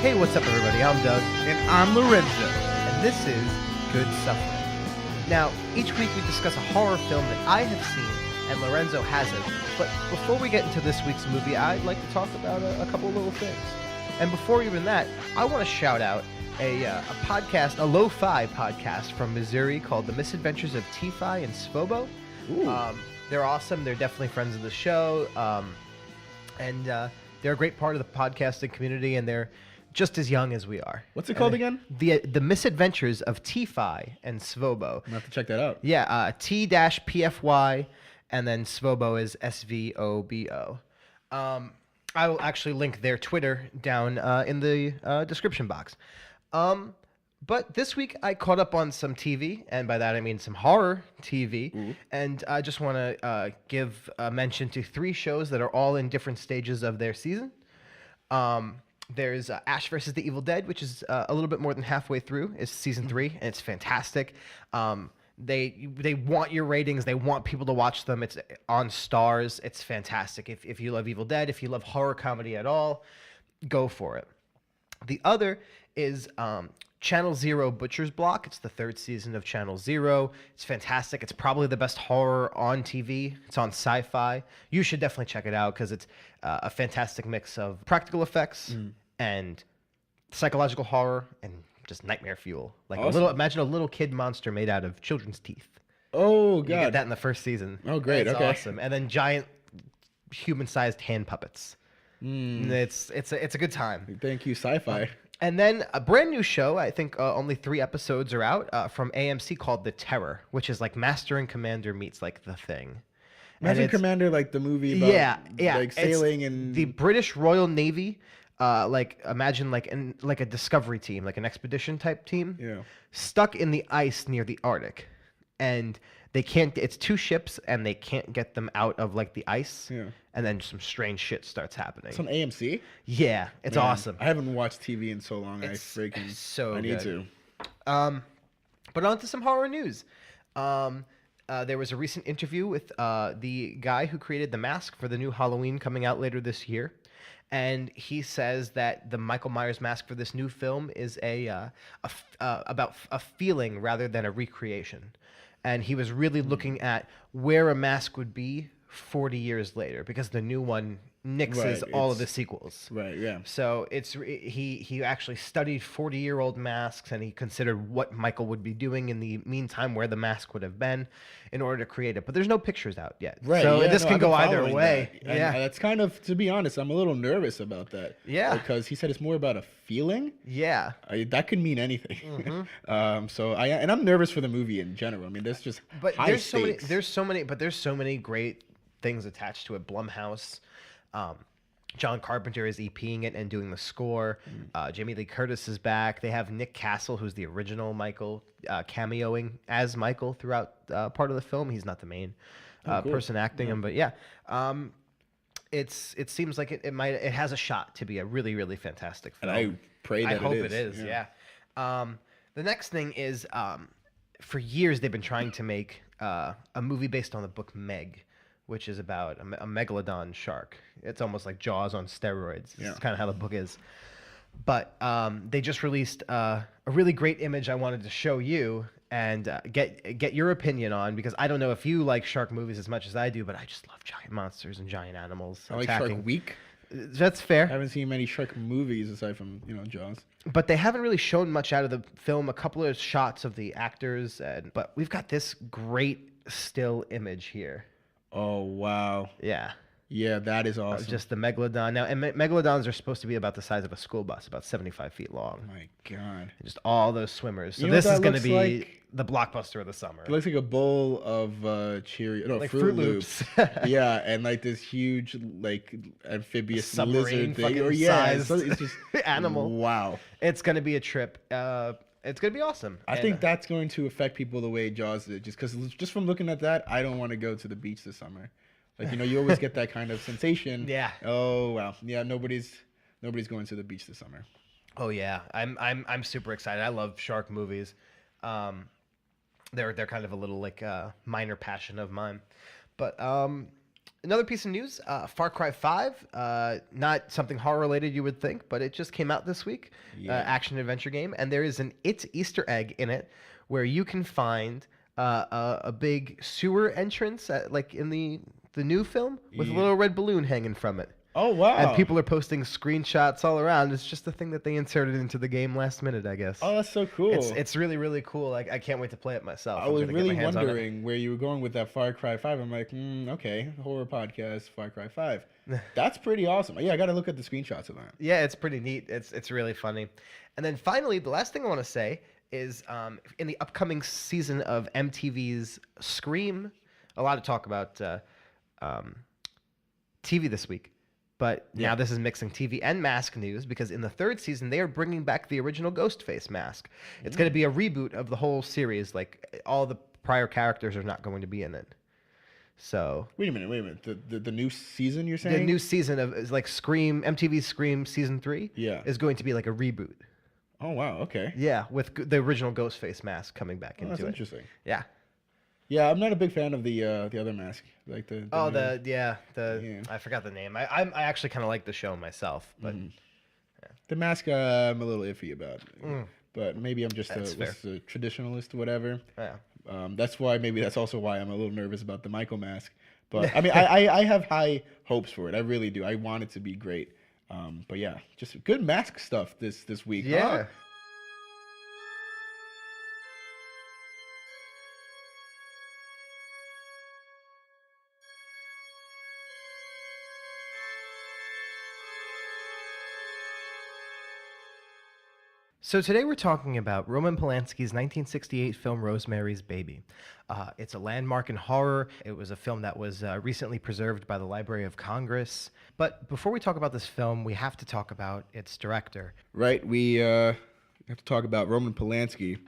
Hey, what's up, everybody? I'm Doug. And I'm Lorenzo. And this is Good Suffering. Now, each week we discuss a horror film that I have seen and Lorenzo hasn't. But before we get into this week's movie, I'd like to talk about a couple little things. And before even that, I want to shout out a podcast, a lo-fi podcast from Missouri called The Misadventures of T-Fi and Svobo. They're awesome. They're definitely friends of the show. And they're a great part of the podcasting community, and they're just as young as we are. What's it called again? The Misadventures of T-Fi and Svobo. I'm going to have to check that out. Yeah, T-PFY, and then Svobo is SVOBO. I will actually link their Twitter down in the description box. But this week I caught up on some TV, and by that I mean some horror TV. And I just want to give a mention to 3 shows that are all in different stages of their season. There's Ash vs. the Evil Dead, which is a little bit more than halfway through. It's season 3, and it's fantastic. They want your ratings. They want people to watch them. It's on Stars. It's fantastic. If you love Evil Dead, if you love horror comedy at all, go for it. The other is Channel Zero Butcher's Block. It's the 3rd season of Channel Zero. It's fantastic. It's probably the best horror on TV. It's on Sci-Fi. You should definitely check it out because it's a fantastic mix of practical effects and psychological horror and just nightmare fuel. Like Awesome. Imagine a little kid monster made out of children's teeth. Oh, God. You get that in the 1st season. Oh, great. It's Okay. awesome. And then giant human-sized hand puppets. It's a good time. Thank you, Sci-Fi. And then a brand new show, I think only 3 episodes are out, from AMC called The Terror, which is like Master and Commander meets like The Thing. Master and Commander, like the movie about like sailing and the British Royal Navy, like imagine like a Discovery team, like an expedition type team, stuck in the ice near the Arctic, and they can't. It's 2 ships, and they can't get them out of like the ice. Yeah. And then some strange shit starts happening. It's on AMC? Yeah, it's awesome. I haven't watched TV in so long. It's I need to. But on to some horror news. There was a recent interview with the guy who created the mask for the new Halloween coming out later this year. And he says that the Michael Myers mask for this new film is about a feeling rather than a recreation. And he was really looking at where a mask would be 40 years later, because the new one nixes all of the sequels. Right, yeah. So he actually studied 40-year-old masks, and he considered what Michael would be doing in the meantime, where the mask would have been, in order to create it. But there's no pictures out yet. Right. So yeah, this can go either way. That. And that's kind of, to be honest, I'm a little nervous about that. Yeah. Because he said it's more about a feeling. Yeah. That could mean anything. And I'm nervous for the movie in general. I mean, there's just high stakes. There's so many great things attached to it. Blumhouse. John Carpenter is EPing it and doing the score. Jamie Lee Curtis is back. They have Nick Castle, who's the original Michael, cameoing as Michael throughout part of the film. He's not the main person acting him, but yeah. It seems like it has a shot to be a really, really fantastic film. And I pray that I hope it is. Yeah. The next thing is, for years they've been trying to make a movie based on the book Meg, which is about a megalodon shark. It's almost like Jaws on steroids. It's kind of how the book is. But they just released a really great image I wanted to show you and get your opinion on, because I don't know if you like shark movies as much as I do, but I just love giant monsters and giant animals I like attacking. Shark Week. That's fair. I haven't seen many shark movies aside from, Jaws. But they haven't really shown much out of the film. A couple of shots of the actors, but we've got this great still image here. Oh, wow. Yeah. Yeah, that is awesome. Just the megalodon. Now, and megalodons are supposed to be about the size of a school bus, about 75 feet long. Oh, my God. And just all those swimmers. So You know this what is that going to looks be like? the blockbuster of the summer. It looks like a bowl of Like Fruit Loops. Yeah, and like this huge, like amphibious Submarine lizard thing. fucking It's sized just animal. Wow. It's going to be a trip. It's going to be awesome. I think that's going to affect people the way Jaws did. Just from looking at that, I don't want to go to the beach this summer. Like, you always get that kind of sensation. Yeah. Oh wow. Yeah. Nobody's going to the beach this summer. Oh yeah, I'm super excited. I love shark movies. They're kind of a little like minor passion of mine. But Another piece of news: Far Cry 5. Not something horror related, you would think, but it just came out this week. Yeah. Action adventure game, and there is an Easter egg in it where you can find a big sewer entrance, like in the new film, with a Yeah. little red balloon hanging from it. Oh wow. And people are posting screenshots all around. It's just a thing that they inserted into the game last minute, I guess. Oh, that's so cool. It's really really cool. I can't wait to play it myself. I I'm was gonna get really my hands on it. wondering where you were going with that Far Cry 5. I'm like, okay, horror podcast, Far Cry 5. That's pretty awesome. Yeah, I got to look at the screenshots of that. Yeah, it's pretty neat. It's really funny. And then finally, the last thing I want to say is in the upcoming season of MTV's Scream, a lot of talk about um, TV this week. But now Yeah. this is mixing TV and mask news because in the third season they are bringing back the original Ghostface mask. It's going to be a reboot of the whole series. Like all the prior characters are not going to be in it. So Wait a minute. The new season you're saying? the new season of is like Scream, MTV Scream season 3 Yeah. is going to be like a reboot. Oh wow, okay. Yeah, with the original Ghostface mask coming back Oh, that's into it. interesting. Yeah. Yeah, I'm not a big fan of the other mask, like the Oh, new- yeah. Yeah. I forgot the name. I actually kind of like the show myself, but the mask I'm a little iffy about. Mm. But maybe I'm just That's fair. a traditionalist, whatever. yeah. That's why maybe that's also why I'm a little nervous about the Michael mask. But I mean, I have high hopes for it. I really do. I want it to be great. But yeah, just good mask stuff this week. huh? Yeah. So today we're talking about Roman Polanski's 1968 film Rosemary's Baby. It's a landmark in horror. It was a film that was recently preserved by the Library of Congress. But before we talk about this film, we have to talk about its director. Right. We have to talk about Roman Polanski,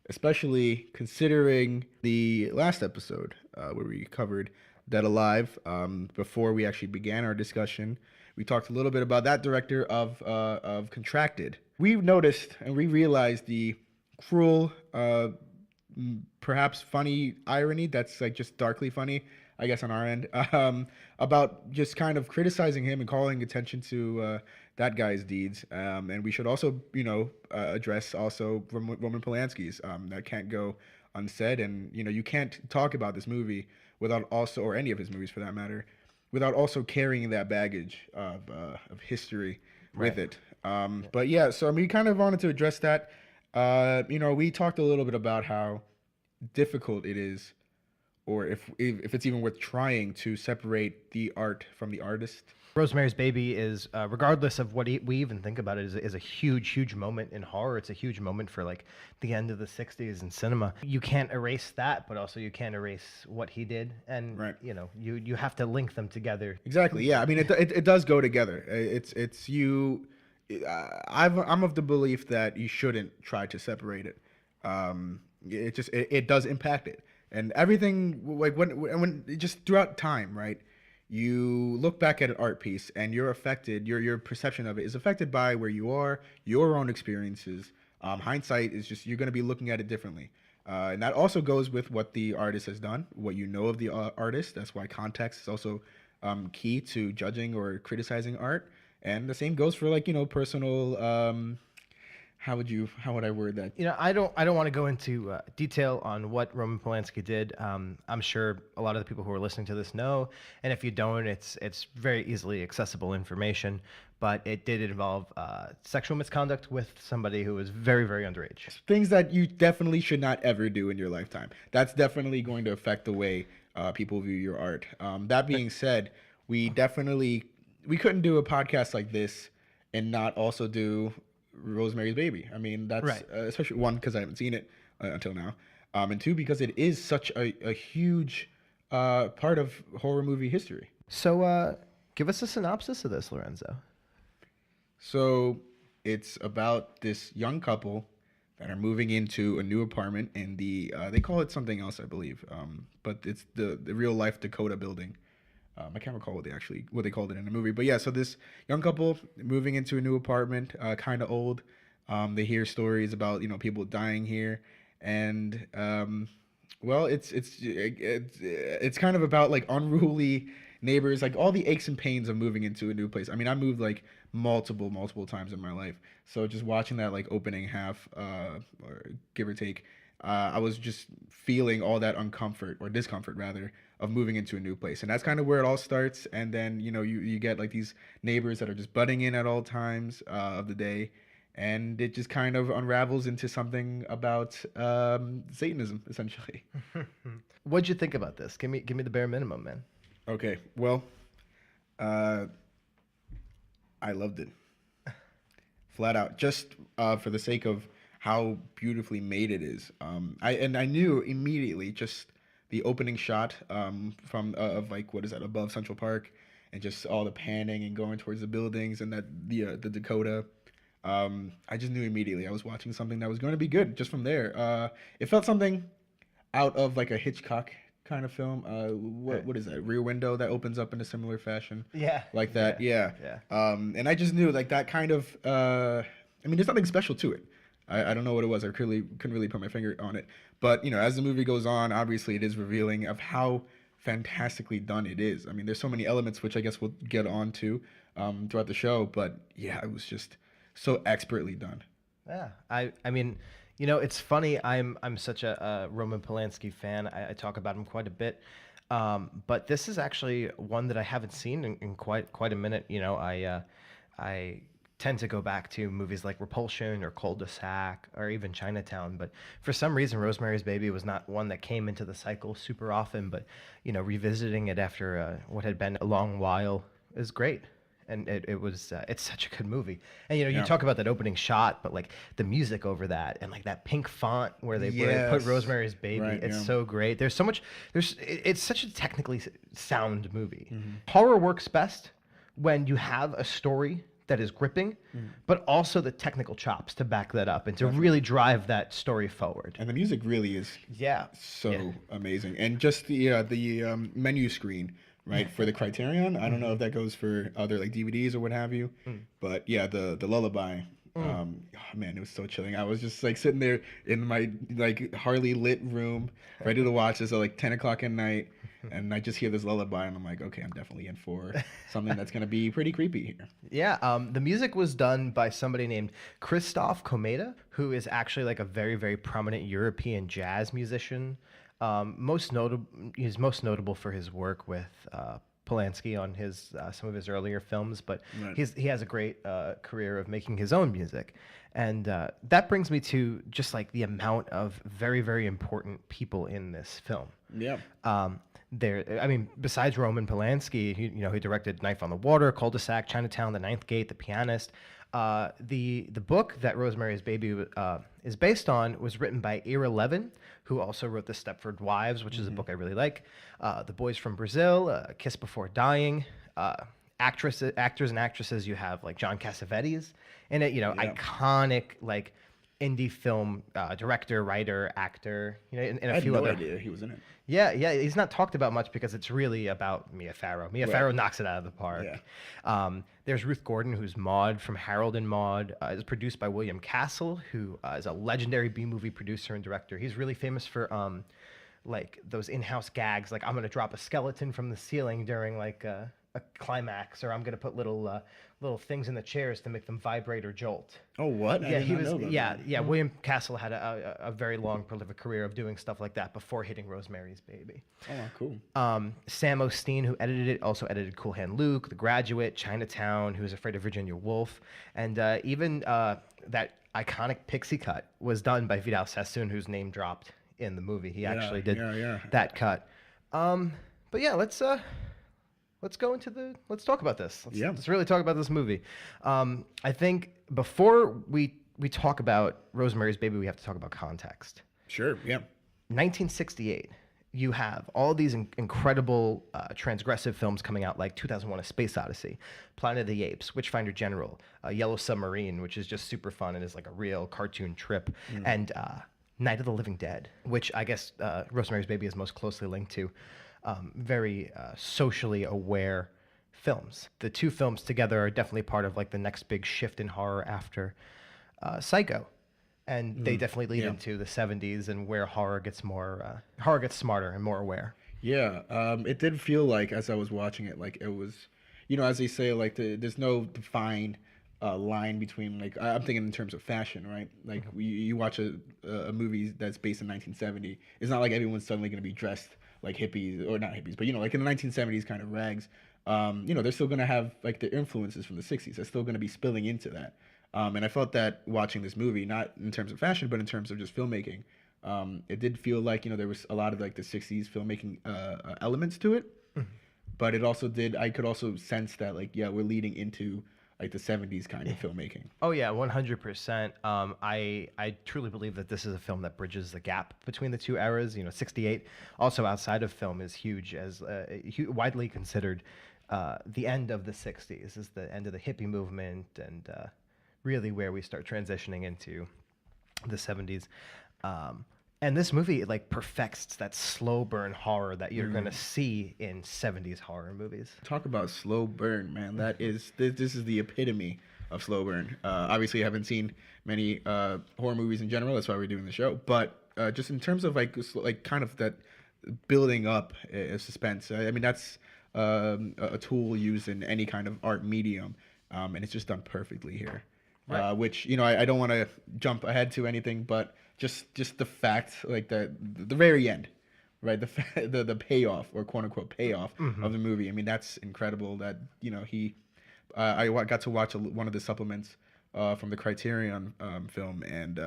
especially considering the last episode where we covered Dead Alive. Before we actually began our discussion, we talked a little bit about that director of Contracted. We noticed and we realized the cruel, perhaps funny irony that's like just darkly funny, I guess, on our end, about just kind of criticizing him and calling attention to that guy's deeds. And we should also, address also Roman Polanski's that can't go unsaid. And, you can't talk about this movie without also, or any of his movies for that matter, without also carrying that baggage of history with it. But yeah, so we kind of wanted to address that. We talked a little bit about how difficult it is, or if it's even worth trying to separate the art from the artist. Rosemary's Baby is, regardless of what we even think about it, is a huge, huge moment in horror. It's a huge moment for like the end of the 60s in cinema. You can't erase that, but also you can't erase what he did. And, Right. You have to link them together. Exactly. Yeah. I mean, it does go together. It's you. I'm of the belief that you shouldn't try to separate it. It does impact it, and everything like when just throughout time, right? You look back at an art piece and you're affected. Your perception of it is affected by where you are, your own experiences. Hindsight is just you're going to be looking at it differently. And that also goes with what the artist has done, what you know of the artist. That's why context is also key to judging or criticizing art. And the same goes for personal. How would I word that? I don't want to go into detail on what Roman Polanski did. I'm sure a lot of the people who are listening to this know, and if you don't, it's very easily accessible information. But it did involve sexual misconduct with somebody who was very, very underage. Things that you definitely should not ever do in your lifetime. That's definitely going to affect the way people view your art. That being said, we couldn't do a podcast like this and not also do Rosemary's Baby. I mean, that's Right. Especially one, because I haven't seen it until now, and two, because it is such a huge part of horror movie history. So give us a synopsis of this, Lorenzo. So it's about this young couple that are moving into a new apartment in they call it something else, I believe, but it's the real life Dakota building. I can't recall what they called it in the movie, but yeah. So this young couple moving into a new apartment, kind of old. They hear stories about people dying here, and well, it's kind of about like unruly neighbors, like all the aches and pains of moving into a new place. I mean, I moved like multiple times in my life. So just watching that like opening half, or give or take, I was just feeling all that uncomfort or discomfort rather of moving into a new place, and that's kind of where it all starts. And then you get like these neighbors that are just butting in at all times of the day, and it just kind of unravels into something about Satanism, essentially. What'd you think about this? Give me the bare minimum, man. Okay, well, uh, I loved it flat out, just for the sake of how beautifully made it is. I knew immediately just the opening shot from of like what is that above Central Park, and just all the panning and going towards the buildings and that the Dakota. I just knew immediately I was watching something that was going to be good just from there. It felt something out of like a Hitchcock kind of film. What is that? Rear Window that opens up in a similar fashion. Yeah. Like that. Yeah. Yeah. And I just knew like that kind of. I mean, there's nothing special to it. I don't know what it was. I couldn't really put my finger on it. But as the movie goes on, obviously it is revealing of how fantastically done it is. I mean, there's so many elements which I guess we'll get on to throughout the show. But yeah, it was just so expertly done. Yeah, I mean, it's funny. I'm such a Roman Polanski fan. I talk about him quite a bit. But this is actually one that I haven't seen in quite a minute. I tend to go back to movies like Repulsion or Cul-de-sac or even Chinatown. But for some reason, Rosemary's Baby was not one that came into the cycle super often. But revisiting it after what had been a long while is great. And it was it's such a good movie. And you talk about that opening shot, but like the music over that and like that pink font where they put Rosemary's Baby, Right, it's yeah. so great. There's so much. It's such a technically sound movie. Horror works best when you have a story that is gripping, but also the technical chops to back that up and to really drive that story forward. And the music really is Yeah. so amazing. And just the menu screen, right, for the Criterion. I don't know if that goes for other like DVDs or what have you, but yeah, the lullaby. Oh, man, it was so chilling. I was just like sitting there in my like hardly lit room, ready to watch this at like 10 o'clock at night, and I just hear this lullaby, and I'm like, okay, I'm definitely in for something that's gonna be pretty creepy here. Yeah, the music was done by somebody named Christoph Komeda, who is actually like a very, very prominent European jazz musician. He's most notable for his work with Polanski on his some of his earlier films, but Right. he has a great career of making his own music, and that brings me to just like the amount of very, very important people in this film. Yeah. I mean, besides Roman Polanski, he directed Knife on the Water, Cul-de-sac, Chinatown, The Ninth Gate, The Pianist. The book that Rosemary's Baby is based on was written by Ira Levin, who also wrote The Stepford Wives, which is a book I really like. The Boys from Brazil, Kiss Before Dying. Actors and actresses, you have like John Cassavetes in it. Iconic like indie film director, writer, actor. And I a had few no other. idea he was in it. Yeah, he's not talked about much because it's really about Mia Farrow. Mia Farrow knocks it out of the park. Yeah. There's Ruth Gordon, who's Maude from Harold and Maude. It's produced by William Castle, who is a legendary B-movie producer and director. He's really famous for like those in-house gags, like I'm gonna drop a skeleton from the ceiling during like a climax, or I'm gonna put little things in the chairs to make them vibrate or jolt. Oh, what? I Yeah, did he not was. know about Yeah, that. yeah. William Castle had a very long, prolific career of doing stuff like that before hitting Rosemary's Baby. Oh, cool. Sam Osteen, who edited it, also edited Cool Hand Luke, The Graduate, Chinatown, Who Was Afraid of Virginia Woolf, and even that iconic Pixie cut was done by Vidal Sassoon, whose name dropped in the movie. He actually did that cut. But yeah, let's go into let's talk about this. Let's really talk about this movie. I think before we talk about Rosemary's Baby, we have to talk about context. Sure. Yeah. 1968, you have all these incredible transgressive films coming out, like 2001: A Space Odyssey, Planet of the Apes, Witchfinder General, Yellow Submarine, which is just super fun and is like a real cartoon trip, and Night of the Living Dead, which I guess Rosemary's Baby is most closely linked to. Very socially aware films. The two films together are definitely part of like the next big shift in horror after Psycho, and they definitely lead into the 70s and where horror gets smarter and more aware. Yeah, it did feel like as I was watching it, like it was, as they say, like there's no defined line between like I'm thinking in terms of fashion, right? Like you watch a movie that's based in 1970. It's not like everyone's suddenly going to be dressed like hippies or not hippies, but like in the 1970s kind of rags. They're still going to have like the influences from the 60s. They're still going to be spilling into that. And I felt that watching this movie, not in terms of fashion, but in terms of just filmmaking, it did feel like there was a lot of like the '60s filmmaking elements to it, but it also did. I could also sense that like yeah, we're leading into like the '70s kind of filmmaking. Oh yeah, 100%. I truly believe that this is a film that bridges the gap between the two eras. 68, also outside of film, is huge as widely considered the end of the 60s is the end of the hippie movement and really where we start transitioning into the 70s. And this movie like perfects that slow burn horror that you're gonna see in 70s horror movies. Talk about slow burn, man. That is this is the epitome of slow burn. Obviously, I haven't seen many horror movies in general. That's why we're doing the show. But just in terms of like kind of that building up suspense. I mean, that's a tool used in any kind of art medium, and it's just done perfectly here. Right. Which I don't want to jump ahead to anything, but just the fact, like the very end, right? The payoff or quote unquote payoff of the movie. I mean, that's incredible. That he, got to watch one of the supplements from the Criterion film, and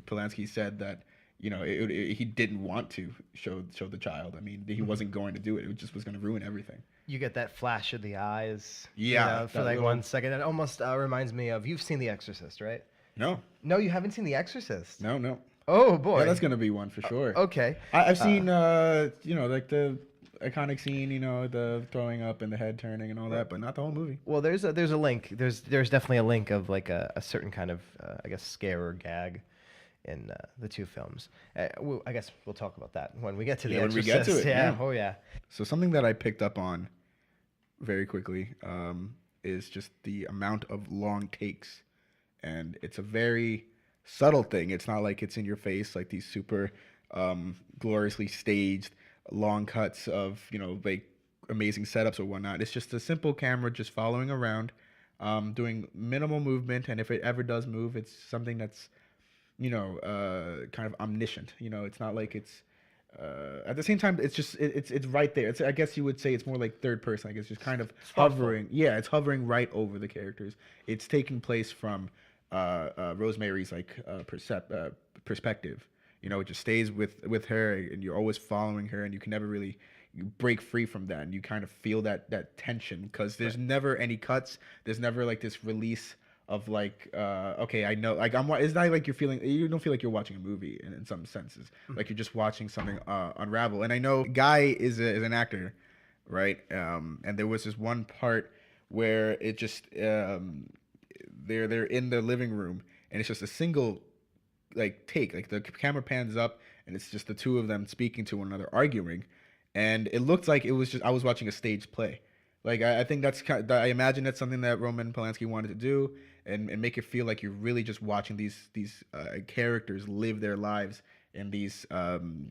Polanski said that he didn't want to show the child. I mean, he wasn't going to do it. It just was going to ruin everything. You get that flash of the eyes, Yeah, for that like little- 1 second. It almost reminds me of you've seen The Exorcist, right? No, No, you haven't seen The Exorcist. no. Oh boy. Yeah, that's gonna be one for sure. Okay. I've seen like the iconic scene, the throwing up and the head turning and all that, but not the whole movie. Well, there's a link. There's definitely a link of like a certain kind of I guess scare or gag in the two films. I guess we'll talk about that when we get to The Yeah, when we Exorcist. get to it, Yeah. yeah. Oh yeah. So something that I picked up on very quickly is just the amount of long takes, and it's a very subtle thing. It's not like it's in your face like these super gloriously staged long cuts of like amazing setups or whatnot. It's just a simple camera just following around, doing minimal movement, and if it ever does move, it's something that's kind of omniscient. It's not like it's at the same time, it's just it's right there. I guess you would say it's more like third person. I guess just kind of thoughtful. hovering. Yeah, it's hovering right over the characters. It's taking place from Rosemary's like perspective. It just stays with her, and you're always following her, and you can never really break free from that, and you kind of feel that tension because there's never any cuts. There's never like this release of like okay, I know, like it's not like you don't feel like you're watching a movie in some senses, like you're just watching something unravel. And I know Guy is an actor, right? And there was this one part where it just they're in the living room, and it's just a single like take, like the camera pans up, and it's just the two of them speaking to one another, arguing, and it looked like it was just I was watching a stage play. Like I think I imagine that's something that Roman Polanski wanted to do, and make it feel like you're really just watching these characters live their lives in these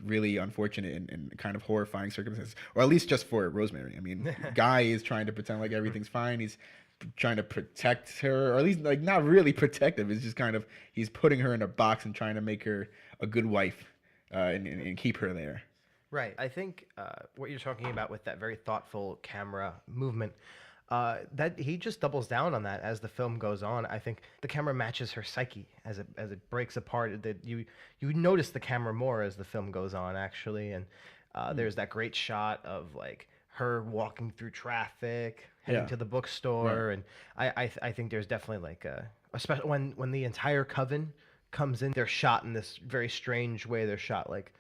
really unfortunate and kind of horrifying circumstances, or at least just for Rosemary. I mean, Guy is trying to pretend like everything's fine. He's trying to protect her, or at least like not really protective. It's just kind of he's putting her in a box and trying to make her a good wife and keep her there. Right. I think what you're talking about with that very thoughtful camera movement, that he just doubles down on that as the film goes on. I think the camera matches her psyche as it breaks apart. That you notice the camera more as the film goes on, actually. And there's that great shot of like her walking through traffic, heading to the bookstore, Right. and I think there's definitely like especially when the entire coven comes in, they're shot in this very strange way. They're shot like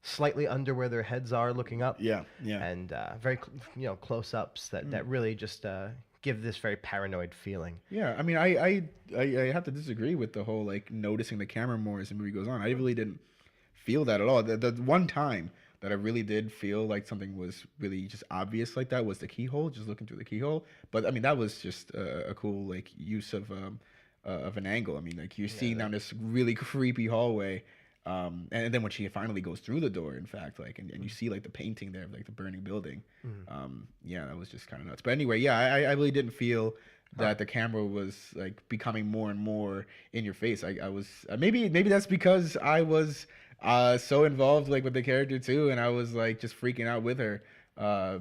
slightly under where their heads are looking up. Yeah. And very close-ups that really just give this very paranoid feeling. Yeah, I mean, I have to disagree with the whole like noticing the camera more as the movie goes on. I really didn't feel that at all. The one time that I really did feel like something was really just obvious like that was the keyhole, just looking through the keyhole. But I mean, that was just a cool like use of an angle. I mean, like you're seeing down this really creepy hallway, And then when she finally goes through the door, in fact, like, and you see like the painting there of like the burning building. Yeah, that was just kind of nuts. But anyway, yeah, I really didn't feel that the camera was like becoming more and more in your face. I was maybe that's because I was so involved like with the character too, and I was like just freaking out with her.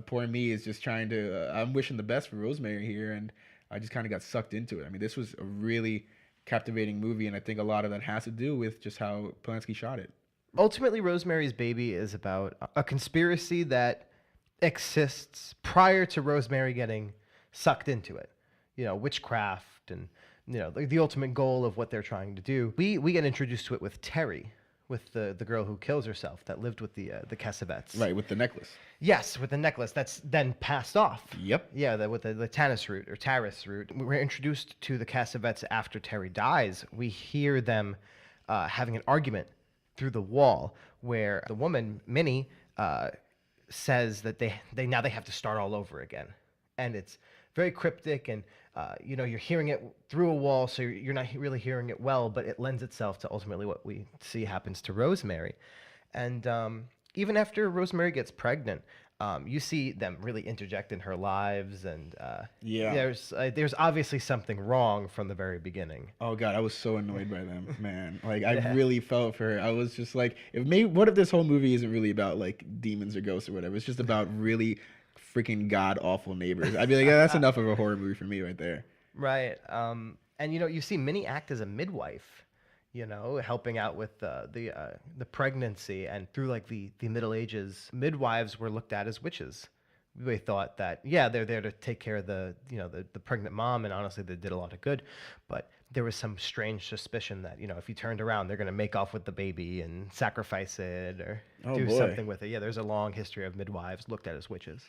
Poor me is just trying to. I'm wishing the best for Rosemary here, and I just kind of got sucked into it. I mean, this was a really captivating movie, and I think a lot of that has to do with just how Polanski shot it. Ultimately, Rosemary's Baby is about a conspiracy that exists prior to Rosemary getting sucked into it. You know, witchcraft and, you know, the ultimate goal of what they're trying to do. We get introduced to it with Terry, with the girl who kills herself that lived with the Cassavetes. Right, with the necklace. Yes, with the necklace that's then passed off. Yep. Yeah, with the Tanis root or Taris root. We're introduced to the Cassavetes after Terry dies. We hear them having an argument through the wall where the woman, Minnie, says that they now have to start all over again. And it's very cryptic, and you know, you're hearing it through a wall, so you're not really hearing it well, but it lends itself to ultimately what we see happens to Rosemary. And even after Rosemary gets pregnant, you see them really interject in her lives, and Yeah. there's obviously something wrong from the very beginning. Oh god, I was so annoyed by them, man. Like I really felt for her. I was just like, what if this whole movie isn't really about like demons or ghosts or whatever? It's just about really freaking god awful neighbors. I'd be like, yeah, that's enough of a horror movie for me right there. Right. And you know, you see Minnie act as a midwife, you know, helping out with the pregnancy, and through like the Middle Ages, midwives were looked at as witches. They thought that, yeah, they're there to take care of the pregnant mom, and honestly they did a lot of good, but there was some strange suspicion that, you know, if you turned around, they're going to make off with the baby and sacrifice it or do something with it. Yeah, there's a long history of midwives looked at as witches.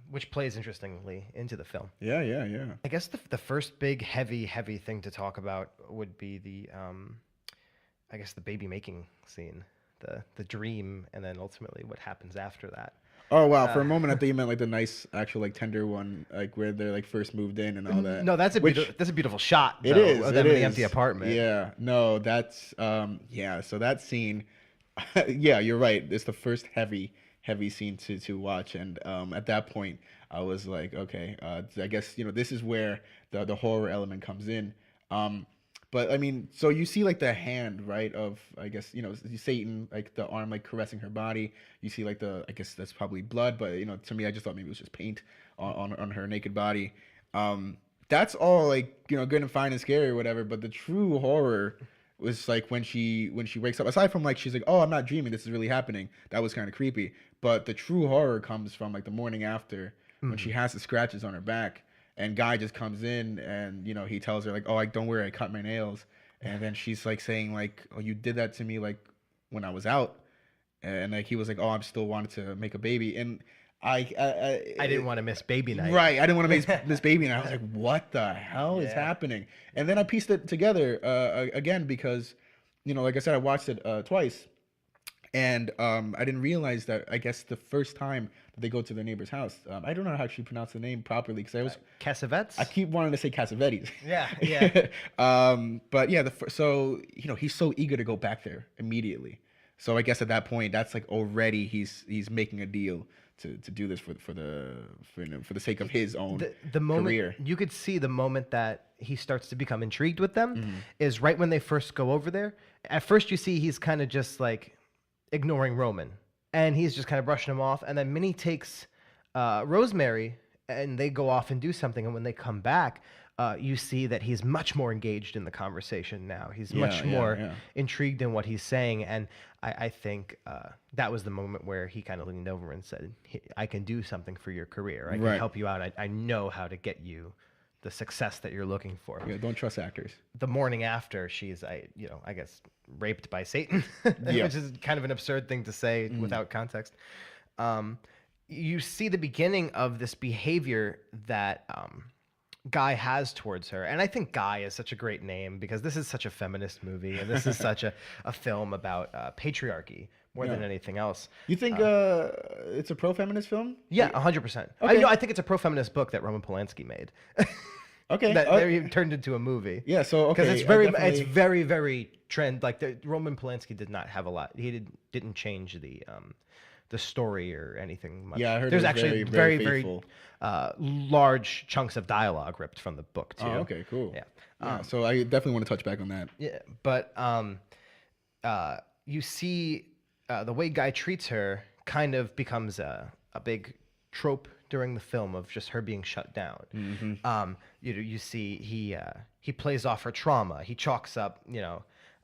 Which plays interestingly into the film. Yeah, yeah, yeah. I guess the first big heavy thing to talk about would be I guess the baby making scene, the dream, and then ultimately what happens after that. Oh wow! For a moment, I thought you meant like the nice, actual, like tender one, like where they're like first moved in and all that. No, that's a beautiful shot. It though, is. of It them in the is. empty apartment. Yeah. No, that's yeah. So that scene, yeah, you're right. It's the first heavy scene to watch, and at that point, I was like, okay, I guess this is where the horror element comes in. But I mean, so you see like the hand, right, of, I guess, Satan, like the arm like caressing her body. You see like I guess that's probably blood, but to me, I just thought maybe it was just paint on her naked body. That's all like, good and fine and scary or whatever, but the true horror was like when she wakes up. Aside from like she's like, oh, I'm not dreaming, this is really happening. That was kind of creepy. But the true horror comes from like the morning after, when she has the scratches on her back. And Guy just comes in and, he tells her like, oh, don't worry, I cut my nails. And then she's like saying like, oh, you did that to me like when I was out. And like he was like, oh, I'm still wanting to make a baby. And I didn't want to miss baby night. Right. I didn't want to miss baby night. I was like, what the hell is happening? And then I pieced it together again because, like I said, I watched it twice. And I didn't realize that, I guess, the first time that they go to their neighbor's house, I don't know how to pronounce the name properly because Cassavetes? I keep wanting to say Cassavetes. Yeah, yeah. But yeah, so he's so eager to go back there immediately. So I guess at that point, that's like already he's making a deal to do this for the sake of his own the moment, career. You could see the moment that he starts to become intrigued with them is right when they first go over there. At first, you see he's kind of just like ignoring Roman, and he's just kind of brushing him off, and then Minnie takes Rosemary and they go off and do something, and when they come back, you see that he's much more engaged in the conversation now. He's much more intrigued in what he's saying, and I think that was the moment where he kind of leaned over and said, I can do something for your career. I can help you out. I know how to get you the success that you're looking for. Yeah, don't trust actors. The morning after, she's, I guess, raped by Satan, which is kind of an absurd thing to say without context. You see the beginning of this behavior that Guy has towards her. And I think Guy is such a great name because this is such a feminist movie, and this is such a film about patriarchy more than anything else. You think it's a pro-feminist film? Yeah, 100%. Okay. I think it's a pro-feminist book that Roman Polanski made. Okay. That they turned into a movie. Yeah. So Because okay, it's very very trend. Like Roman Polanski did not have a lot. He didn't change the story or anything much. Yeah, I heard it There's was actually very very faithful. large chunks of dialogue ripped from the book too. Oh, okay, cool. Yeah. Yeah. So I definitely want to touch back on that. Yeah, but you see the way Guy treats her kind of becomes a big trope during the film of just her being shut down. You see he plays off her trauma. He chalks up,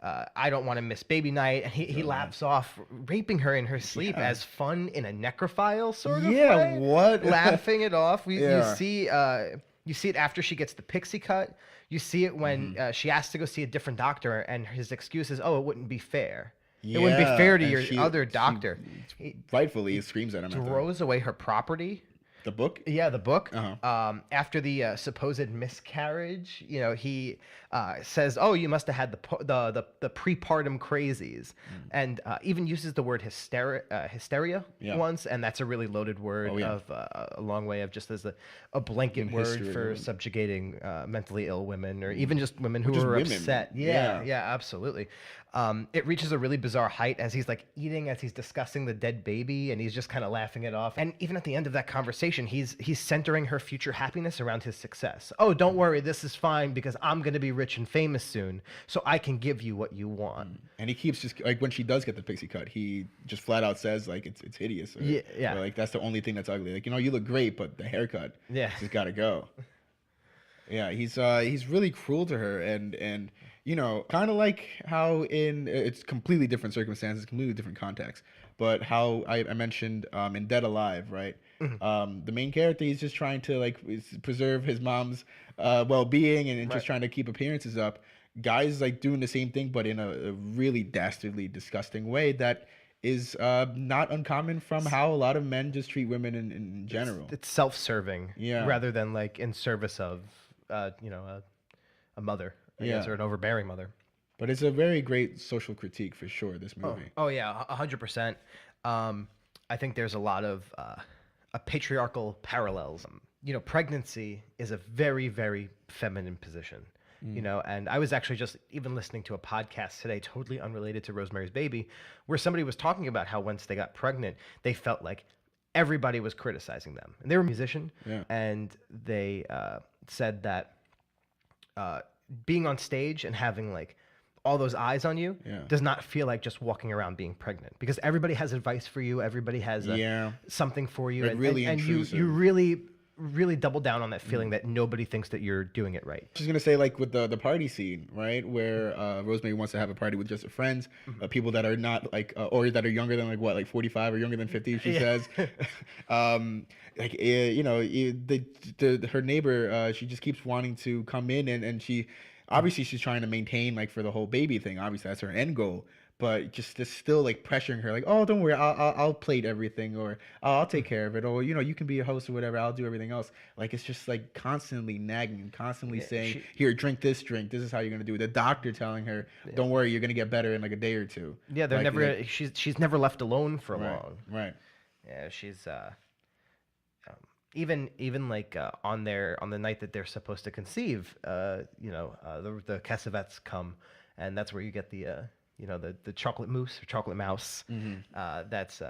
I don't want to miss baby night, and he laughs off raping her in her sleep as fun in a necrophile sort of way. What? Laughing it off. Yeah. You see it after she gets the pixie cut. You see it when she asks to go see a different doctor, and his excuse is, "Oh, it wouldn't be fair. It wouldn't be fair to and your other doctor." Rightfully screams at him. Throws away her property. The book? Yeah, the book. Uh-huh. After the supposed miscarriage, he says, "Oh, you must have had the prepartum crazies," and even uses the word hysteria once, and that's a really loaded word of a long way of just as a blanket word for subjugating mentally ill women or even just women who are upset. Yeah, absolutely. It reaches a really bizarre height as he's like eating, as he's discussing the dead baby, and he's just kind of laughing it off. And even at the end of that conversation, he's centering her future happiness around his success. Oh, don't worry, this is fine because I'm going to be rich and famous soon, so I can give you what you want. And he keeps just like when she does get the pixie cut, he just flat out says like it's hideous. Or, yeah. or, like that's the only thing that's ugly. Like you look great, but the haircut, just gotta go. Yeah, he's really cruel to her, and kind of like how it's completely different circumstances, completely different context, but how I mentioned in Dead Alive, right? The main character, he's just trying to preserve his mom's well-being and just trying to keep appearances up. Guys like doing the same thing, but in a really dastardly, disgusting way that is not uncommon from how a lot of men just treat women in general. It's self-serving, rather than like in service of a mother, I guess, or an overbearing mother. But it's a very great social critique for sure, this movie. Oh yeah, 100%. I think there's a lot of a patriarchal parallels. Pregnancy is a very, very feminine position. And I was actually just even listening to a podcast today, totally unrelated to Rosemary's Baby, where somebody was talking about how once they got pregnant, they felt like everybody was criticizing them. And they were a musician, and they said that being on stage and having like all those eyes on you does not feel like just walking around being pregnant, because everybody has advice for you, everybody has something for you, and you really double down on that feeling that nobody thinks that you're doing it right. Just gonna say, like with the party scene, right, where Rosemary wants to have a party with just her friends, people that are not like or that are younger than like 45 or younger than 50, she says. Her neighbor, she just keeps wanting to come in, and she obviously she's trying to maintain like for the whole baby thing. Obviously that's her end goal. But just still like pressuring her, like, oh, don't worry, I'll plate everything, or I'll take care of it, or you can be a host or whatever, I'll do everything else. Like it's just like constantly nagging, constantly saying, here, drink this drink. This is how you're gonna do it. The doctor telling her, don't worry, you're gonna get better in like a day or two. Yeah, they're never. She's never left alone for long. Right. Yeah, she's even like on the night that they're supposed to conceive, the Cassavets come, and that's where you get the chocolate mousse or chocolate mouse. That's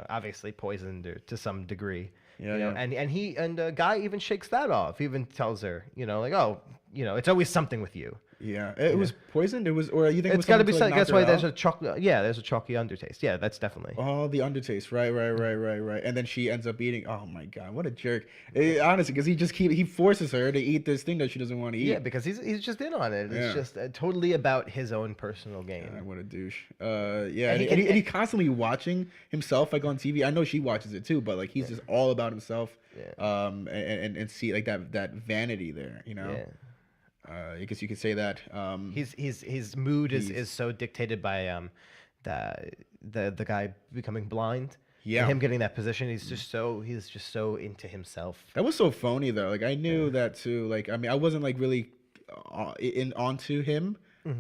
obviously poisoned to some degree. And Guy even shakes that off. He even tells her, it's always something with you. Yeah, it was poisoned. It was, or you think it's got to be something. That's why there's a chocolate. Yeah, there's a chalky undertaste. Yeah, that's definitely. Oh, the undertaste. Right. And then she ends up eating. Oh my god, what a jerk! Honestly, because he forces her to eat this thing that she doesn't want to eat. Yeah, because he's just in on it. It's just totally about his own personal gain. God, what a douche. And he constantly watching himself like on TV. I know she watches it too, but like he's just all about himself. And see like that vanity there. Yeah. I guess you could say that his mood is so dictated by the guy becoming blind. Yeah, and him getting that position. He's just so into himself. That was so phony though. Like I knew that too. Like I mean, I wasn't like really onto him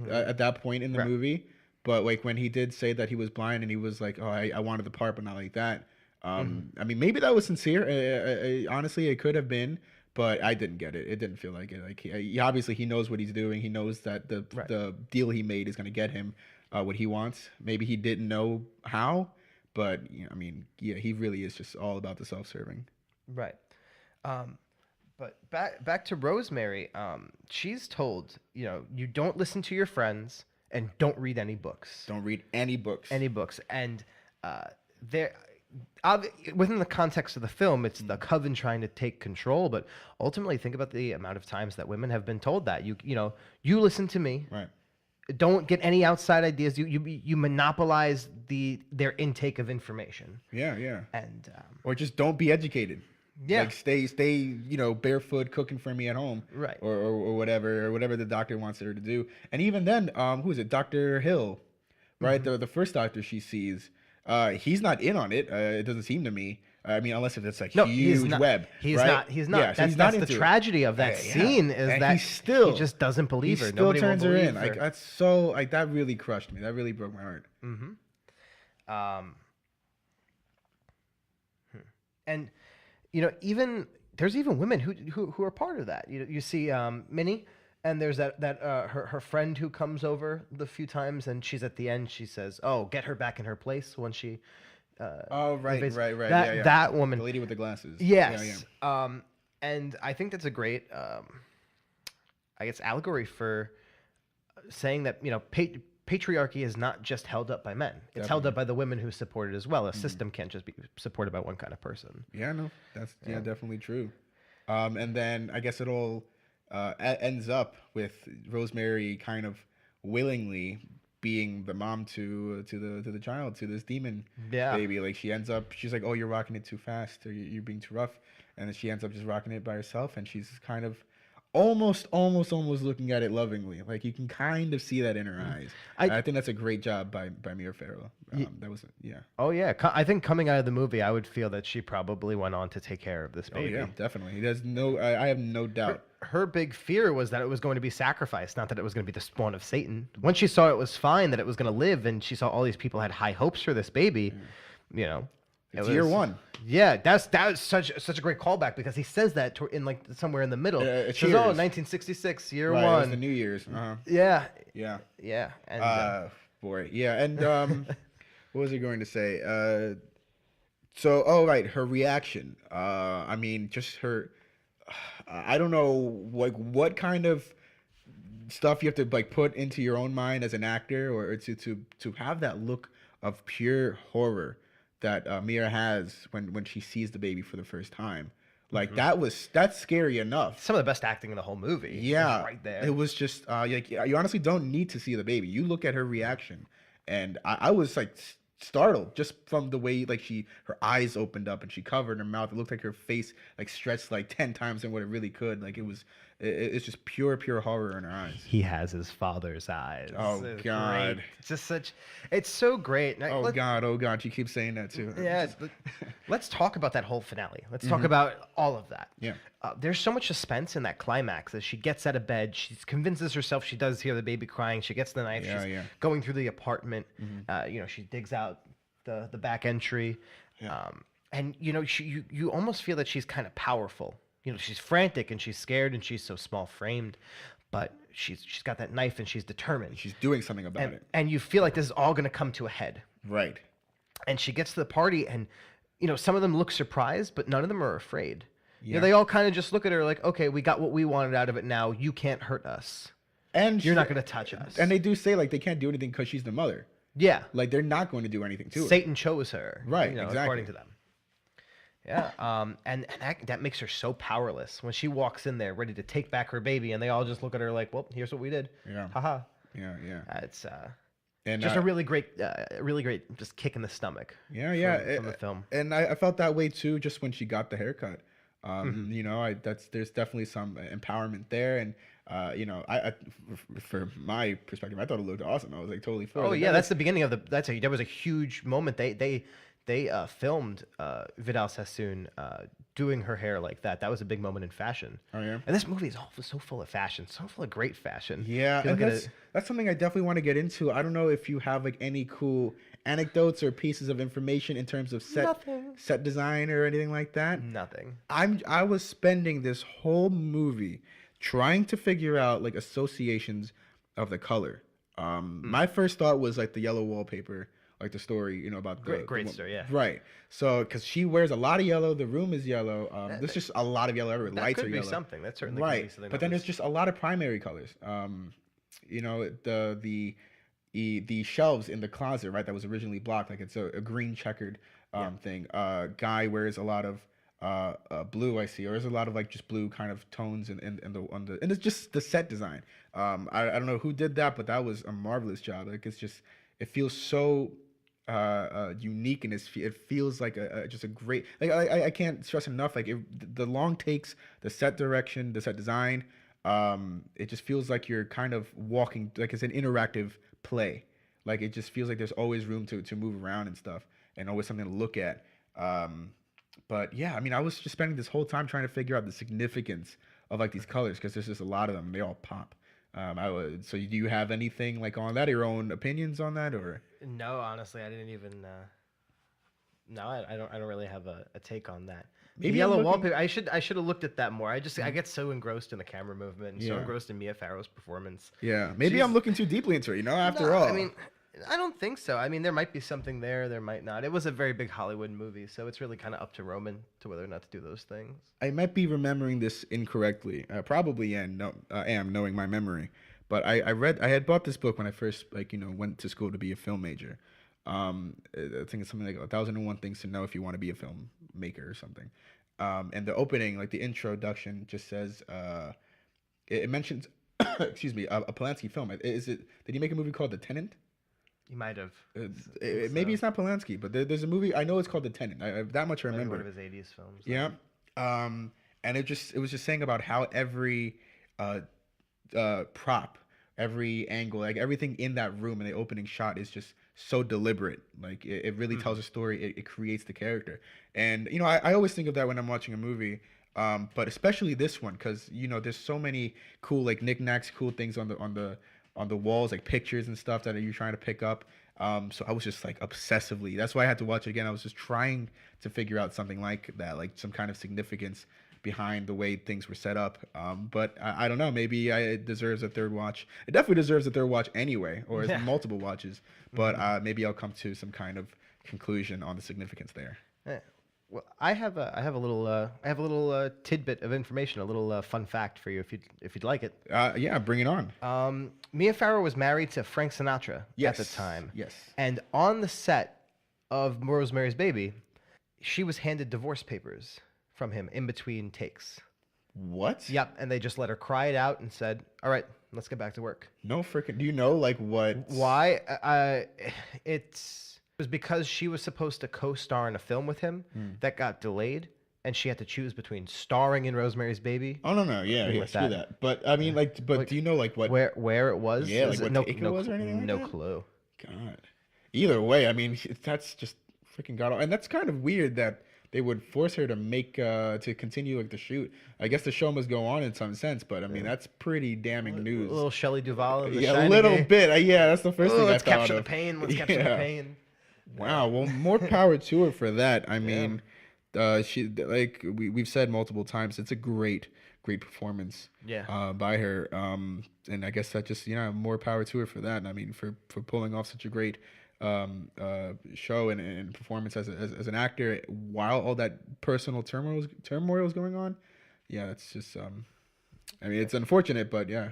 at that point in the movie. But like when he did say that he was blind and he was like, oh, I wanted the part, but not like that. I mean, maybe that was sincere. Honestly, it could have been. but I didn't get it. It didn't feel like it. Like he obviously he knows what he's doing. He knows that Right. the deal he made is going to get him what he wants. Maybe he didn't know how, but I mean, yeah, he really is just all about the self-serving. Right. Um, but back to Rosemary. She's told, you don't listen to your friends and don't read any books. Don't read any books. Any books. And there, within the context of the film, it's the coven trying to take control. But ultimately, think about the amount of times that women have been told that you listen to me. Right. Don't get any outside ideas. You monopolize their intake of information. Yeah, yeah. And or just don't be educated. Yeah. Like stay, barefoot cooking for me at home. Right. Or whatever the doctor wants her to do. And even then, who is it? Dr. Hill, right? The first doctor she sees, he's not in on it. It doesn't seem to me. I mean, unless if it's like huge web. He's right? not. He's not. Yeah, so That's into the it. tragedy of that scene is And that he just doesn't believe her. He still Nobody turns will her believe in. her. Like that's so like that really crushed me. That really broke my heart. And there's even women who are part of that. You see Minnie, and there's that her friend who comes over the few times, and she's at the end. She says, "Oh, get her back in her place," when she. Right. That woman, the lady with the glasses. Yes. And I think that's a great, I guess, allegory for saying that patriarchy is not just held up by men; it's held up by the women who support it as well. A system can't just be supported by one kind of person. Yeah, no, that's definitely true. And then I guess it all ends up with Rosemary kind of willingly being the mom to the child, to this demon baby. Like she's like, oh, you're rocking it too fast, or you're being too rough, and then she ends up just rocking it by herself, and she's kind of almost looking at it lovingly. Like you can kind of see that in her eyes. I think that's a great job by Mia Farrow. That was Oh yeah, I think coming out of the movie, I would feel that she probably went on to take care of this baby. Oh yeah, definitely. There's I have no doubt. Her big fear was that it was going to be sacrificed, not that it was going to be the spawn of Satan. Once she saw it was fine, that it was going to live, and she saw all these people had high hopes for this baby, It's year one. Yeah, that was such a great callback, because he says that in like somewhere in the middle. It says, 1966, year right, one. It was the New Year's. Yeah. Yeah. And, boy. Yeah. And what was I going to say? Her reaction. I mean, just her. I don't know, like what kind of stuff you have to like put into your own mind as an actor, or to have that look of pure horror that Mia has when she sees the baby for the first time. Like that's scary enough. Some of the best acting in the whole movie. Yeah, right there. It was just like you honestly don't need to see the baby. You look at her reaction, and I was like startled just from the way like her eyes opened up and she covered her mouth. It looked like her face like stretched like 10 times than what it really could. Like it's just pure horror in her eyes. He has his father's eyes. Oh God. It's just it's so great. Now, oh God, she keeps saying that too. Yeah. Let's talk about that whole finale. Let's talk about all of that. Yeah. There's so much suspense in that climax as she gets out of bed. She convinces herself she does hear the baby crying. She gets the knife. She's going through the apartment. She digs out the back entry. Yeah. And you almost feel that she's kind of powerful. She's frantic and she's scared and she's so small framed, but she's got that knife and she's determined. She's doing something about it. And you feel like this is all going to come to a head. Right. And she gets to the party, and some of them look surprised, but none of them are afraid. Yeah. They all kind of just look at her like, okay, we got what we wanted out of it now. You can't hurt us. And you're not going to touch us. And they do say like they can't do anything because she's the mother. Yeah. Like they're not going to do anything to her. Satan chose her. Right, exactly. According to them. Yeah. And that makes her so powerless when she walks in there ready to take back her baby, and they all just look at her like, well, here's what we did. Yeah. Haha. Yeah. It's just a really great just kick in the stomach. Yeah. From the film. And I felt that way too, just when she got the haircut. There's definitely some empowerment there, and I for my perspective, I thought it looked awesome. I was like totally for it. Oh yeah, that's the beginning of that was a huge moment. They they filmed Vidal Sassoon doing her hair like that. That was a big moment in fashion. Oh yeah. And this movie is all so full of fashion, so full of great fashion. Yeah, If you and look at it, that's something I definitely want to get into. I don't know if you have like any cool anecdotes or pieces of information in terms of Nothing. set design or anything like that. Nothing. I was spending this whole movie trying to figure out like associations of the color. My first thought was like the yellow wallpaper, like the story, about Great story, yeah. right. So because she wears a lot of yellow, the room is yellow. There's just a lot of yellow everywhere. That Lights could are be yellow. something. That certainly Right, could be something. but then there's just a lot of primary colors. The shelves in the closet, right, that was originally blocked, like it's a green checkered thing. Guy wears a lot of blue, I see, or there's a lot of like just blue kind of tones and it's just the set design. I don't know who did that, but that was a marvelous job. Like it feels so unique, and it feels like just a great, like I can't stress enough, like the long takes, the set direction, the set design. It just feels like you're kind of walking, like it's an interactive play. Like it just feels like there's always room to move around and stuff, and always something to look at. But yeah, I mean, I was just spending this whole time trying to figure out the significance of like these colors, because there's just a lot of them. They all pop. So do you have anything like on that, your own opinions on that, or? No, honestly, I didn't even. No, I don't. I don't really have a take on that. Maybe The yellow I'm looking- wallpaper. I should have looked at that more. I get so engrossed in the camera movement and so Yeah. engrossed in Mia Farrow's performance. Yeah, maybe She's- I'm looking too deeply into it. After No, all, I mean, I don't think so. I mean, there might be something there. There might not. It was a very big Hollywood movie, so it's really kind of up to Roman to whether or not to do those things. I might be remembering this incorrectly. Probably am, knowing my memory. But I had bought this book when I first went to school to be a film major. I think it's something like 1001 Things to Know If You Want to Be a Filmmaker or something. And the opening, like the introduction, just says it mentions excuse me, a Polanski film. Did he make a movie called The Tenant? You might have. Maybe it's not Polanski, but there's a movie I know it's called The Tenant. That much I Maybe remember. one of his '80s films. Yeah. And it was just saying about how every prop, every angle, like everything in that room in the opening shot is just so deliberate. Like it really tells a story. It creates the character. And I always think of that when I'm watching a movie. But especially this one, because there's so many cool like knickknacks, cool things on the walls, like pictures and stuff that you're trying to pick up. So I was just like obsessively. That's why I had to watch it again. I was just trying to figure out something like that, like some kind of significance behind the way things were set up. But I don't know. Maybe it deserves a third watch. It definitely deserves a third watch anyway, or multiple watches. But maybe I'll come to some kind of conclusion on the significance there. Yeah. Well, I have a little tidbit of information, a little fun fact for you if you'd like it. Yeah, bring it on. Mia Farrow was married to Frank Sinatra at the time. Yes. And on the set of Rosemary's Baby, she was handed divorce papers from him in between takes. What? Yep, and they just let her cry it out and said, "All right, let's get back to work." No freaking. Do you know like what? Why? It was because she was supposed to co-star in a film with him that got delayed, and she had to choose between starring in Rosemary's Baby. Oh no, yeah, with screw that. But I mean, do you know like what? Where it was? Yeah, Is like it- what take it was or anything like No that? clue. God. Either way, I mean, that's just freaking god. And that's kind of weird that they would force her to to continue like the shoot. I guess the show must go on in some sense, but I mean that's pretty damning news. A little Shelley Duvall. In The Yeah, a Shining, little eh? bit. Yeah, that's the first thing Let's I thought capture the of. pain. Let's capture the Yeah. pain. Wow. Well, more power to her for that. I mean, she like we've said multiple times, it's a great performance. Yeah. By her. And I guess that just more power to her for that. And I mean, for pulling off such a great show and performance as an actor while all that personal turmoil is going on. Yeah, that's just. I mean, it's unfortunate, but yeah.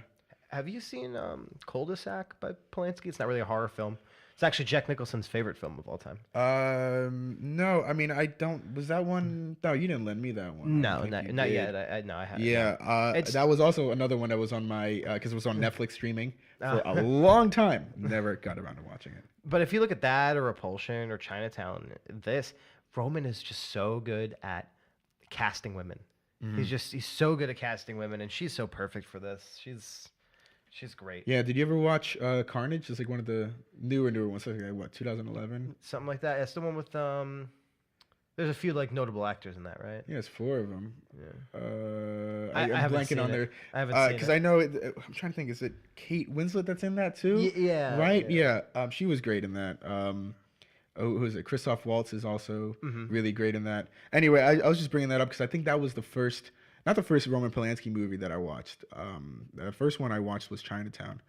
Have you seen Cul-de-sac by Polanski? It's not really a horror film. It's actually Jack Nicholson's favorite film of all time. No, I mean, I don't. Was that one? No, you didn't lend me that one. No, I don't think you not did. yet. I haven't. Yeah, It's- that was also another one that was on my because it was on Netflix streaming for a long time. Never got around to watching it. But if you look at that or Repulsion or Chinatown, Roman is just so good at casting women. He's so good at casting women, and she's so perfect for this. She's She's great. Yeah, did you ever watch Carnage? It's like one of the newer ones. Like what, 2011? Something like that. It's the one with there's a few like notable actors in that, right? Yeah, it's four of them. Yeah. I'm I haven't blanking seen on it. their I haven't seen because it. I know I'm trying to think. Is it Kate Winslet that's in that too? Yeah. Right? Yeah. Yeah. She was great in that. Oh, who is it? Christoph Waltz is also Hmm. really great in that. Anyway, I was just bringing that up because I think that was the first, not the first Roman Polanski movie that I watched. The first one I watched was Chinatown.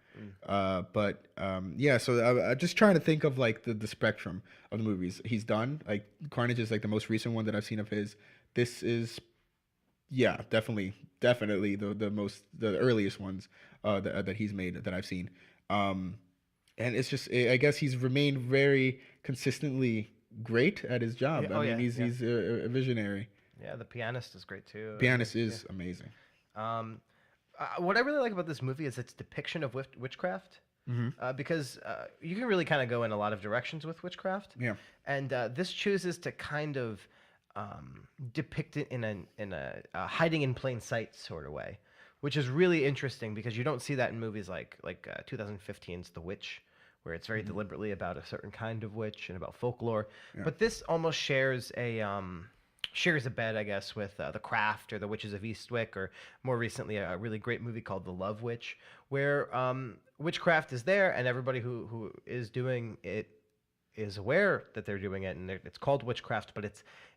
Yeah, so I'm just trying to think of like the spectrum of the movies he's done. Like Carnage is like the most recent one that I've seen of his. This is, yeah, definitely the earliest ones that he's made that I've seen. And it's just I guess he's remained very consistently great at his job. Yeah. I Oh mean, yeah. Yeah. he's a visionary. Yeah. The Pianist is great too. Pianist is amazing. Um, what I really like about this movie is its depiction of witchcraft. Because you can really kind of go in a lot of directions with witchcraft. Yeah. And this chooses to kind of depict it in a hiding in plain sight sort of way, which is really interesting because you don't see that in movies like 2015's The Witch, where it's very deliberately about a certain kind of witch and about folklore. Yeah. But this almost shares a bed, I guess, with The Craft or The Witches of Eastwick, or more recently a really great movie called The Love Witch, where witchcraft is there and everybody who is doing it is aware that they're doing it, and it's called witchcraft, but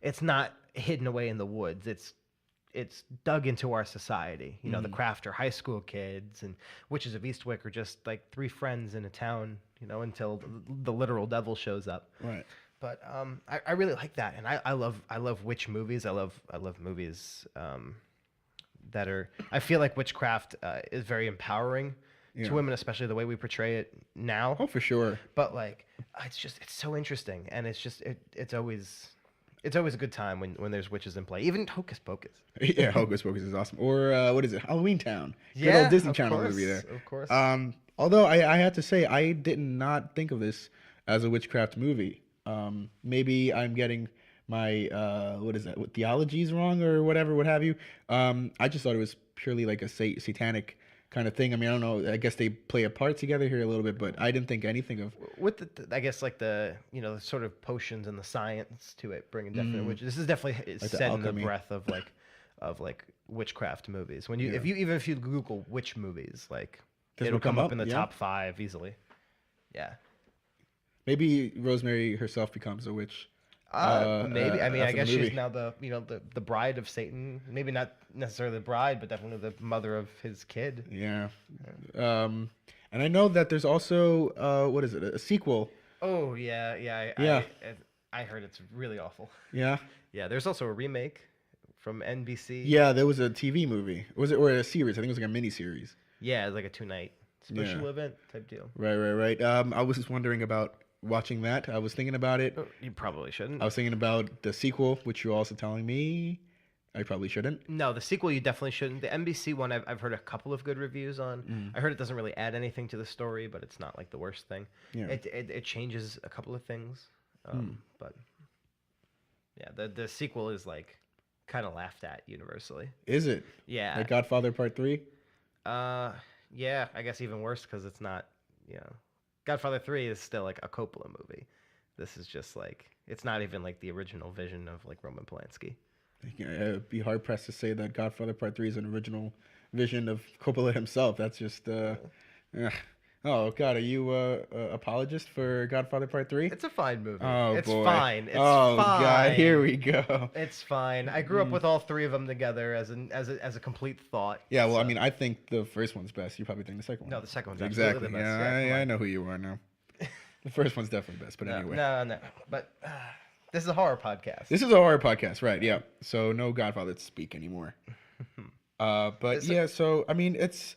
it's not hidden away in the woods. It's dug into our society. You know, the Craft are high school kids, and Witches of Eastwick are just like three friends in a town. You know, until the literal devil shows up. Right. But I really like that, and I love witch movies. I love movies that are. I feel like witchcraft is very empowering to women, especially the way we portray it now. Oh, for sure. But like, it's so interesting, and it's always a good time when there's witches in play. Even Hocus Pocus. Yeah, Hocus Pocus is awesome. Or what is it? Halloween Town. Good Yeah, old Disney of Channel course, movie there. of course. Although I have to say I did not think of this as a witchcraft movie. Maybe I'm getting my what is that? What theologies wrong or whatever, what have you. I just thought it was purely like a satanic kind of thing. I mean, I don't know. I guess they play a part together here a little bit, but I didn't think anything of. With I guess like the the sort of potions and the science to it, bringing definite witch. This is definitely Like the set in the alchemy. breath of like witchcraft movies. When you if you Google witch movies, like This it'll will come come up up, in the yeah. top 5 easily. Yeah. Maybe Rosemary herself becomes a witch. Maybe. I mean, I after the guess she's movie. now the bride of Satan. Maybe not necessarily the bride, but definitely the mother of his kid. Yeah. And I know that there's also what is it? A sequel. Oh yeah, yeah. Yeah. I heard it's really awful. Yeah. Yeah, there's also a remake from NBC. Yeah, there was a TV movie. Was it or a series? I think it was like a mini series. Yeah, it's like a 2-night special Yeah. event type deal. Right. I was just wondering about watching that. I was thinking about it. Oh, you probably shouldn't. I was thinking about the sequel, which you're also telling me I probably shouldn't. No, the sequel you definitely shouldn't. The NBC one I've heard a couple of good reviews on. I heard it doesn't really add anything to the story, but it's not like the worst thing. Yeah. It changes a couple of things, but yeah, the sequel is like kind of laughed at universally. Is it? Yeah. Like Godfather Part 3? Yeah, I guess even worse because it's not, Godfather 3 is still like a Coppola movie. This is just like, it's not even like the original vision of like Roman Polanski. I'd be hard pressed to say that Godfather Part 3 is an original vision of Coppola himself. That's just, oh, God, are you apologist for Godfather Part 3? It's a fine movie. Oh, It's boy. fine. It's oh, fine. God, here we go. It's fine. I grew up with all three of them together as a complete thought. Yeah, well, so- I mean, I think the first one's best. You probably think the second one. No, the second one's exactly. absolutely the best. Yeah, come I on. know who you are now. The first one's definitely best, but No, anyway. no. But this is a horror podcast. This is a horror podcast, right? Yeah. So no Godfather to speak anymore. But yeah, so I mean, it's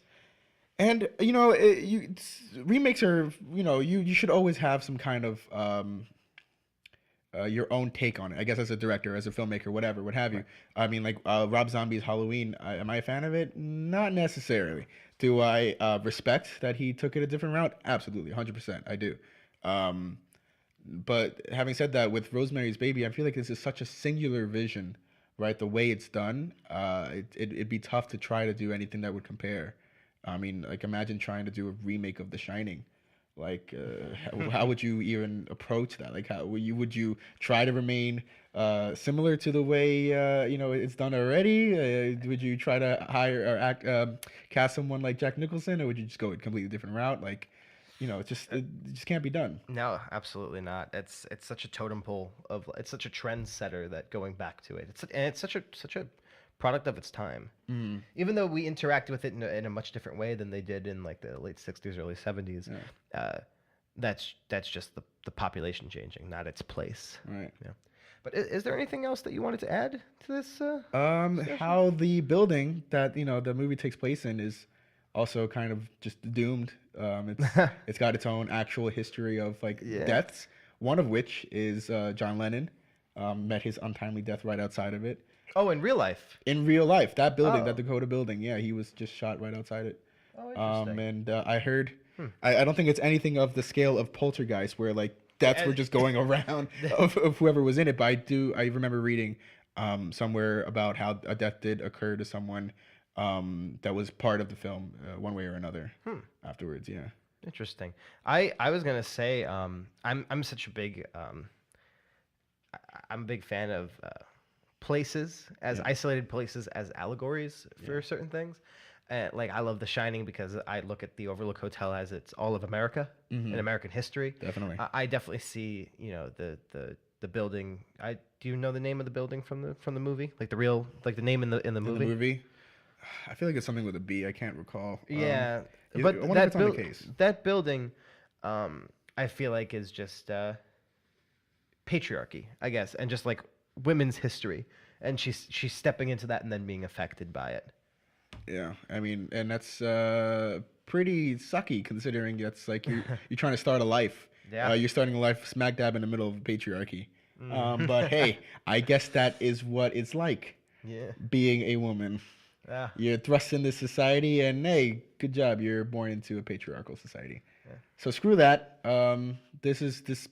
and remakes are you should always have some kind of your own take on it. I guess as a director, as a filmmaker, whatever, what have you. I mean, like Rob Zombie's Halloween. Am I a fan of it? Not necessarily. Do I respect that he took it a different route? Absolutely, 100%. I do. But having said that, with Rosemary's Baby, I feel like this is such a singular vision, right? The way it's done, it'd be tough to try to do anything that would compare. I mean, like imagine trying to do a remake of The Shining. Like, how would you even approach that? Like, how would you try to remain similar to the way it's done already? Would you try to hire or cast someone like Jack Nicholson, or would you just go a completely different route? Like, it just can't be done. No, absolutely not. It's such a totem pole of it's such a trendsetter that going back to it. It's such a product of its time. Even though we interacted with it in a much different way than they did in like the late 60s, early 70s. That's just the population changing, not its place. Right. Yeah. But is there anything else that you wanted to add to this? How the building that the movie takes place in is also kind of just doomed. It's got its own actual history of deaths. One of which is John Lennon met his untimely death right outside of it. Oh, in real life. In real life, that building, that Dakota building, yeah, he was just shot right outside it. Oh, interesting. And I heard, I don't think it's anything of the scale of Poltergeist, where like deaths were just going around of whoever was in it. But I remember reading somewhere about how a death did occur to someone that was part of the film, one way or another. Afterwards, yeah. Interesting. I was gonna say I'm such a big I'm a big fan of places as isolated places as allegories for certain things. Like I love The Shining because I look at the Overlook Hotel as it's all of America and American history. Definitely. I definitely see the building. Do you know the name of the building from the movie? Like the real the name in the movie. In the movie, I feel like it's something with a B. I can't recall. Yeah, but but that building, I feel like is just patriarchy, I guess, and just like women's history, and she's stepping into that and then being affected by it. Yeah, I mean, and that's pretty sucky considering that's like you're trying to start a life. Yeah. You're starting a life smack dab in the middle of patriarchy. But hey, I guess that is what it's like. Yeah. Being a woman. Yeah. You're thrust into society, and hey, good job. You're born into a patriarchal society. Yeah. So screw that. This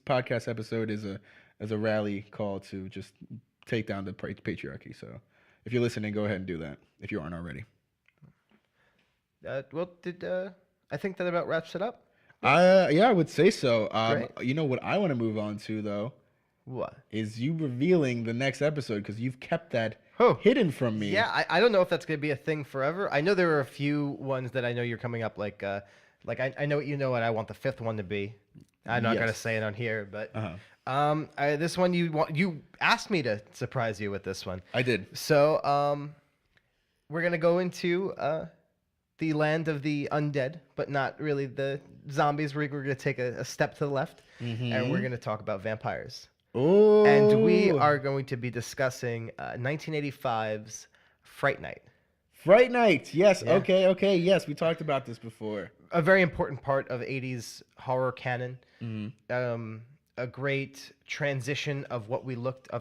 podcast episode is a rally call to just take down the patriarchy. So if you're listening, go ahead and do that if you aren't already. Well, I think that about wraps it up? Yeah, I would say so. Great. You know what I want to move on to though? What? Is you revealing the next episode because you've kept that hidden from me. Yeah, I don't know if that's going to be a thing forever. I know there are a few ones that I know you're coming up like I know what I want the fifth one to be. I'm not going to say it on here, but this one you asked me to surprise you with this one. I did. So we're going to go into the land of the undead, but not really the zombies. We're going to take a step to the left, and we're going to talk about vampires. Oh. And we are going to be discussing 1985's Fright Night. Fright Night. Yes. Yeah. Okay. Yes, we talked about this before. A very important part of 80s horror canon. A great transition of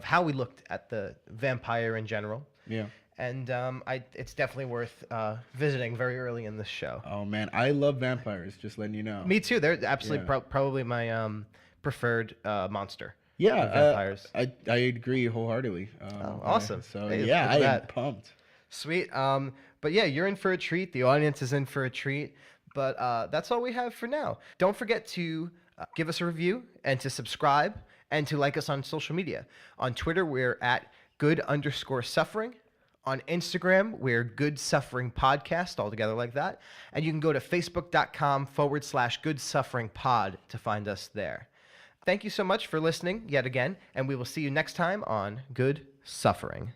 how we looked at the vampire in general. Yeah. And it's definitely worth visiting very early in this show. Oh man, I love vampires. Just letting you know. Me too. They're absolutely probably my preferred monster. Yeah, vampires. I agree wholeheartedly. Awesome. So yeah, I am pumped. Sweet. But yeah, you're in for a treat. The audience is in for a treat. But that's all we have for now. Don't forget to give us a review and to subscribe and to like us on social media. On Twitter, we're at good_suffering. On Instagram, we're Good Suffering Podcast, all together like that. And you can go to facebook.com/GoodSufferingPod to find us there. Thank you so much for listening yet again, and we will see you next time on Good Suffering.